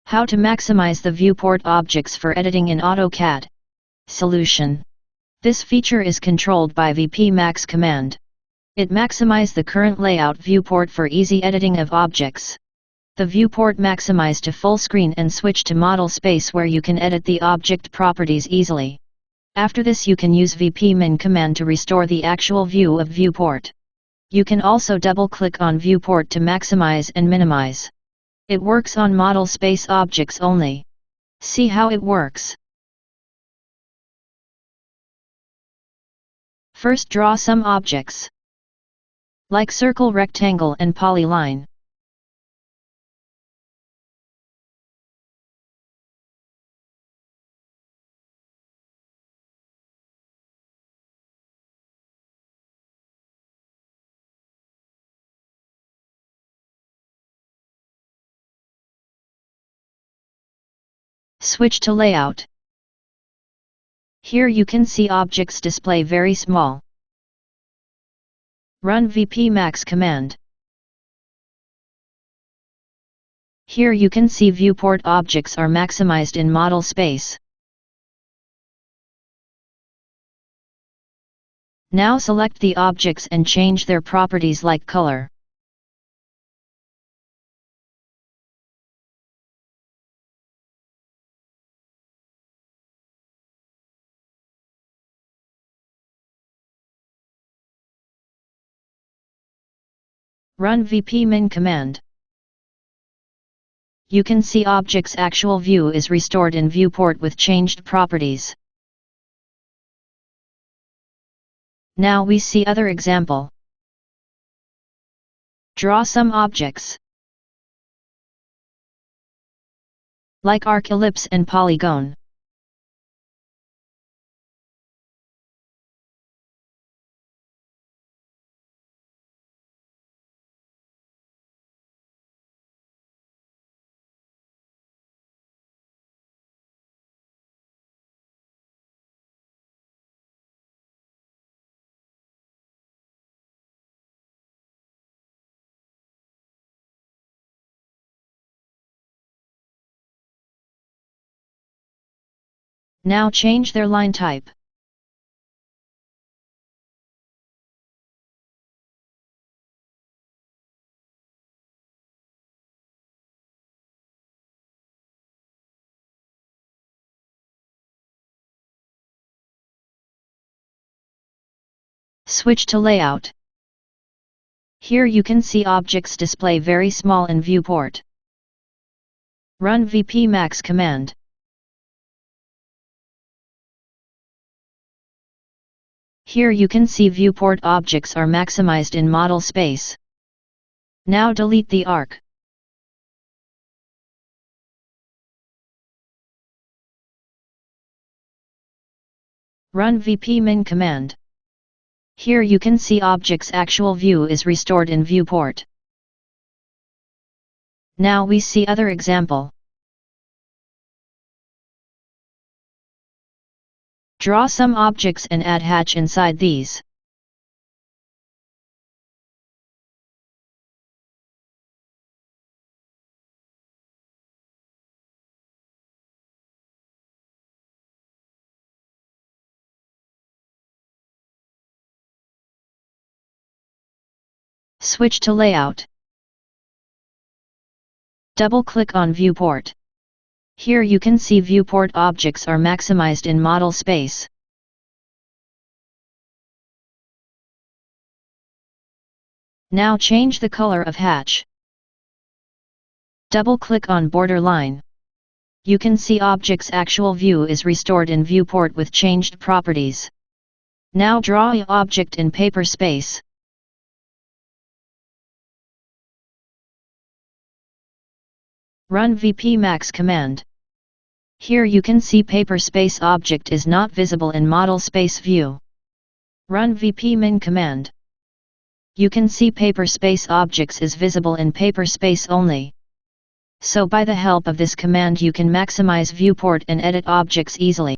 How to maximize the viewport objects for editing in AutoCAD. Solution. This feature is controlled by VPMAX command. It maximizes the current layout viewport for easy editing of objects. The viewport maximize to full screen and switch to model space where you can edit the object properties easily. After this you can use VPMIN command to restore the actual view of viewport. You can also double-click on viewport to maximize and minimize. It works on model space objects only. See how it works. First draw some objects, like circle, rectangle and polyline. Switch to layout. Here you can see objects display very small. Run VPMAX command. Here you can see viewport objects are maximized in model space. Now select the objects and change their properties like color. Run VPMIN command. You can see object's actual view is restored in viewport with changed properties. Now we see other example. Draw some objects, like arc, ellipse and polygon. Now change their line type. Switch to layout. Here you can see objects display very small in viewport. Run VPMAX command. Here you can see viewport objects are maximized in model space. Now delete the arc. Run VPMIN command. Here you can see object's actual view is restored in viewport. Now we see other example. Draw some objects and add hatch inside these. Switch to layout. Double-click on viewport. Here you can see viewport objects are maximized in model space. Now change the color of hatch. Double-click on border line. You can see object's actual view is restored in viewport with changed properties. Now draw an object in paper space. Run VPMAX command. Here you can see paper space object is not visible in model space view. Run VPMIN command. You can see paper space objects is visible in paper space only. So by the help of this command you can maximize viewport and edit objects easily.